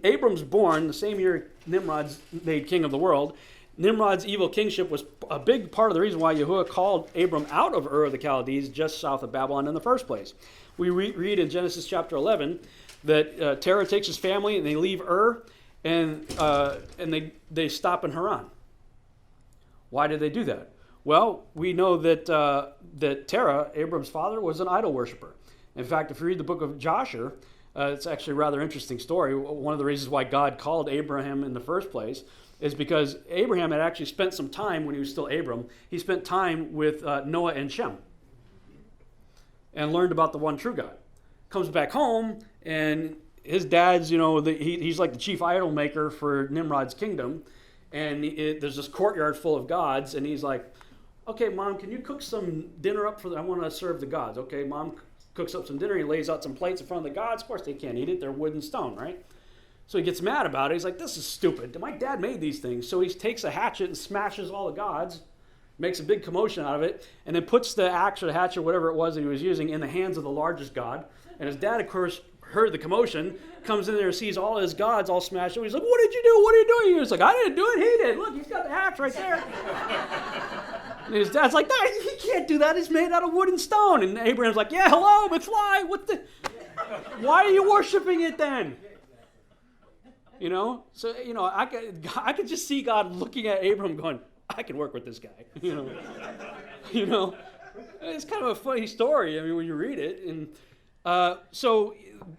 Abram's born the same year Nimrod's made king of the world. Nimrod's evil kingship was a big part of the reason why Yahuwah called Abram out of Ur of the Chaldees, just south of Babylon in the first place. We read in Genesis chapter 11 that Terah takes his family and they leave Ur, and they stop in Haran. Why did they do that? Well, we know that Terah, Abram's father, was an idol worshiper. In fact, if you read the book of Joshua, it's actually a rather interesting story. One of the reasons why God called Abraham in the first place is because Abraham had actually spent some time when he was still Abram. He spent time with Noah and Shem and learned about the one true God. Comes back home, and his dad's, he's like the chief idol maker for Nimrod's kingdom. And there's this courtyard full of gods, and he's like, okay, Mom, can you cook some dinner up I want to serve the gods. Okay, Mom cooks up some dinner. He lays out some plates in front of the gods. Of course, they can't eat it. They're wood and stone, right? So he gets mad about it. He's like, this is stupid. My dad made these things. So he takes a hatchet and smashes all the gods, makes a big commotion out of it, and then puts the axe or the hatchet or whatever it was that he was using in the hands of the largest god. And his dad, of course, heard the commotion, comes in there and sees all his gods all smashed up. He's like, what did you do? What are you doing? He was like, I didn't do it. He did. Look, he's got the axe right there. And his dad's like, no, he can't do that. It's made out of wood and stone. And Abraham's like, yeah, hello, McFly. Why are you worshiping it then? So, I could just see God looking at Abram going, I can work with this guy. It's kind of a funny story, when you read it. And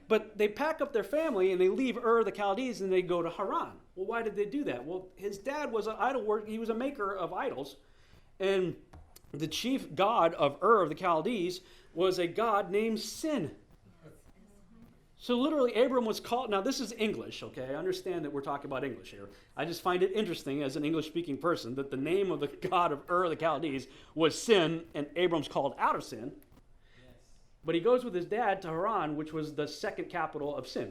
but they pack up their family and they leave Ur the Chaldees and they go to Haran. Well, why did they do that? Well, his dad was an idol worker. He was a maker of idols. And the chief god of Ur of the Chaldees was a god named Sin. So literally, Abram was called. Now, this is English, okay? I understand that we're talking about English here. I just find it interesting as an English-speaking person that the name of the god of Ur of the Chaldees was Sin, and Abram's called out of sin. Yes. But he goes with his dad to Haran, which was the second capital of sin.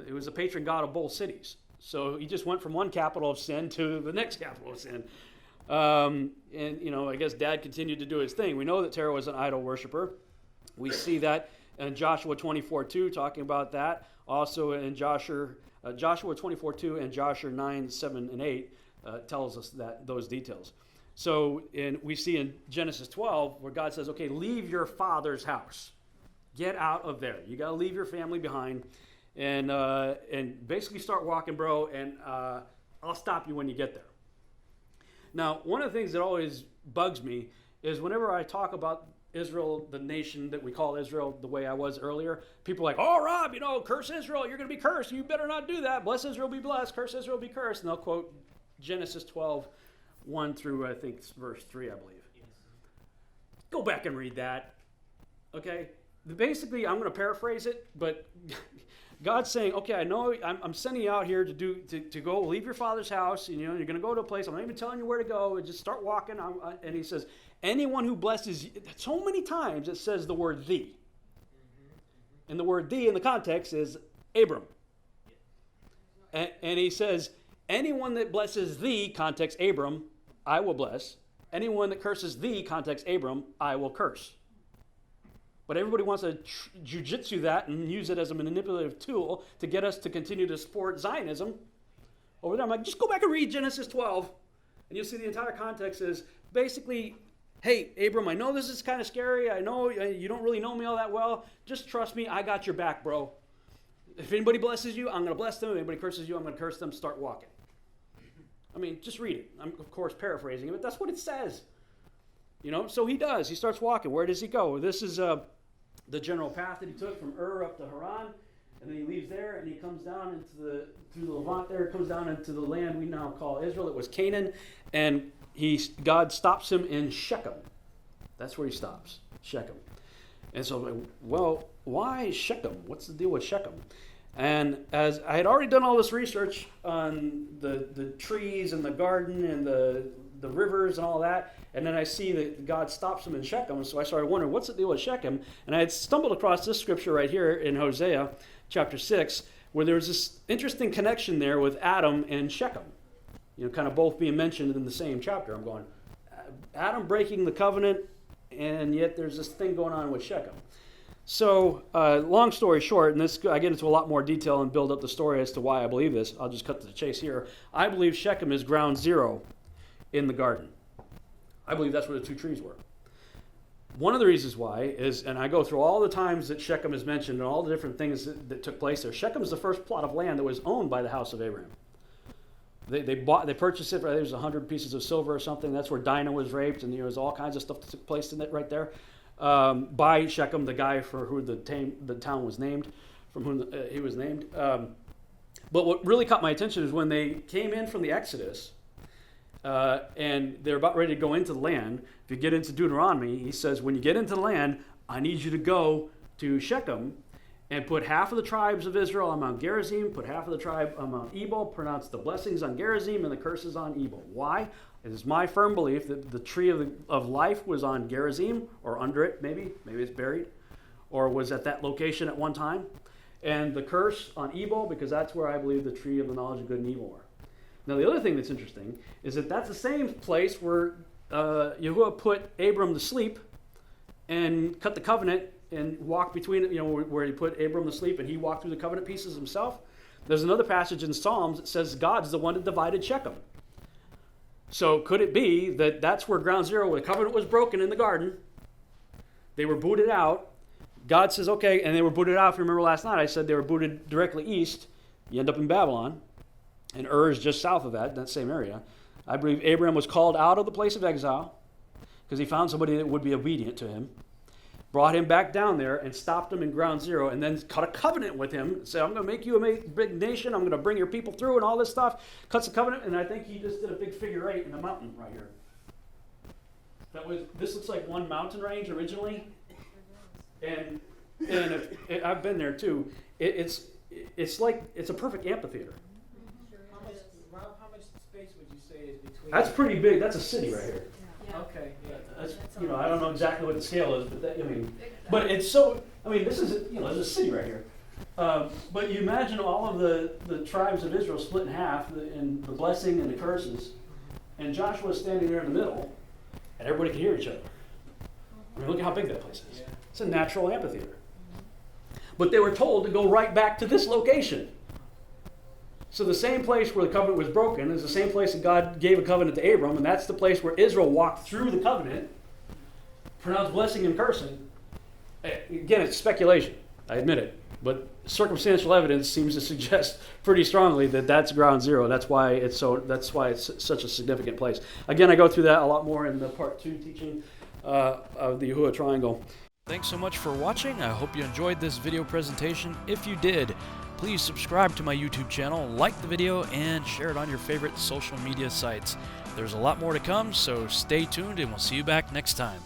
It was the patron god of both cities. So he just went from one capital of sin to the next capital of sin. I guess dad continued to do his thing. We know that Terah was an idol worshiper. We see that in Joshua 24:2, talking about that. Also in Joshua 24:2 and Joshua 9:7 and 8 tells us those details. So we see in Genesis 12 where God says, okay, leave your father's house. Get out of there. You got to leave your family behind and basically start walking, bro, and I'll stop you when you get there. Now, one of the things that always bugs me is whenever I talk about Israel, the nation that we call Israel, the way I was earlier, people are like, oh, Rob, curse Israel, you're going to be cursed. You better not do that. Bless Israel, be blessed. Curse Israel, be cursed. And they'll quote Genesis 12, 1 through, I think, verse 3, I believe. Yes. Go back and read that. Okay? Basically, I'm going to paraphrase it, but God's saying, okay, I know I'm sending you out here to go leave your father's house. You're going to go to a place. I'm not even telling you where to go. And just start walking. And he says, anyone who blesses you, so many times it says the word thee. And the word thee in the context is Abram. And he says, anyone that blesses thee, context Abram, I will bless. Anyone that curses thee, context Abram, I will curse. But everybody wants to jujitsu that and use it as a manipulative tool to get us to continue to support Zionism. Over there, I'm like, just go back and read Genesis 12. And you'll see the entire context is basically, hey, Abram, I know this is kind of scary. I know you don't really know me all that well. Just trust me. I got your back, bro. If anybody blesses you, I'm going to bless them. If anybody curses you, I'm going to curse them. Start walking. Just read it. I'm, of course, paraphrasing it, but that's what it says. So he does. He starts walking. Where does he go? This is the general path that he took from Ur up to Haran, and then he leaves there, and he comes down through the Levant there, comes down into the land we now call Israel. It was Canaan, and God stops him in Shechem. That's where he stops, Shechem. And so, well, why Shechem? What's the deal with Shechem? And as I had already done all this research on the trees and the garden and the rivers and all that, and then I see that God stops him in Shechem, so I started wondering, what's the deal with Shechem? And I had stumbled across this scripture right here in Hosea chapter 6, where there's this interesting connection there with Adam and Shechem, kind of both being mentioned in the same chapter. I'm going, Adam breaking the covenant, and yet there's this thing going on with Shechem. So, long story short, and this I get into a lot more detail and build up the story as to why I believe this. I'll just cut to the chase here. I believe Shechem is ground zero in the garden. I believe that's where the two trees were. One of the reasons why is, and I go through all the times that Shechem is mentioned and all the different things that took place there. Shechem is the first plot of land that was owned by the house of Abraham. They purchased it. There was 100 pieces of silver or something. That's where Dinah was raped, and there was all kinds of stuff that took place in it right there. By Shechem, the guy for who the town was named, from whom he was named. But what really caught my attention is when they came in from the Exodus, and they're about ready to go into the land. If you get into Deuteronomy, he says, when you get into the land, I need you to go to Shechem and put half of the tribes of Israel on Mount Gerizim, put half of the tribe on Mount Ebal, pronounce the blessings on Gerizim and the curses on Ebal. Why? It is my firm belief that the tree of life was on Gerizim, or under it, maybe it's buried, or was at that location at one time. And the curse on Ebal, because that's where I believe the tree of the knowledge of good and evil are. Now, the other thing that's interesting is that that's the same place where Yahuwah put Abram to sleep and cut the covenant and walked between, where he put Abram to sleep and he walked through the covenant pieces himself. There's another passage in Psalms that says God's the one that divided Shechem. So could it be that that's where ground zero, where the covenant was broken in the garden, they were booted out, God says, okay, and they were booted out. If you remember last night, I said they were booted directly east. You end up in Babylon, and Ur is just south of that same area. I believe Abraham was called out of the place of exile because he found somebody that would be obedient to him, brought him back down there and stopped him in ground zero, and then cut a covenant with him, said, I'm going to make you a big nation, I'm going to bring your people through and all this stuff. Cuts the covenant, and I think he just did a big figure 8 in the mountain right here. This looks like one mountain range originally, and I've been there too. It's like it's a perfect amphitheater. How much space would you say is between? That's pretty big. That's a city right here. Yeah. Okay. Yeah. That's, I don't know exactly what the scale is, but it's so. This is there's a city right here. But you imagine all of the tribes of Israel split in half, and the blessing and the curses, and Joshua's standing there in the middle, and everybody can hear each other. Look at how big that place is. Yeah. It's a natural amphitheater. But they were told to go right back to this location. So the same place where the covenant was broken is the same place that God gave a covenant to Abram, and that's the place where Israel walked through the covenant, pronounced blessing and cursing. Again, it's speculation, I admit it, but circumstantial evidence seems to suggest pretty strongly that that's ground zero. That's why it's such a significant place. Again, I go through that a lot more in the part 2 teaching of the Yahuwah Triangle. Thanks so much for watching. I hope you enjoyed this video presentation. If you did, please subscribe to my YouTube channel, like the video, and share it on your favorite social media sites. There's a lot more to come, so stay tuned and we'll see you back next time.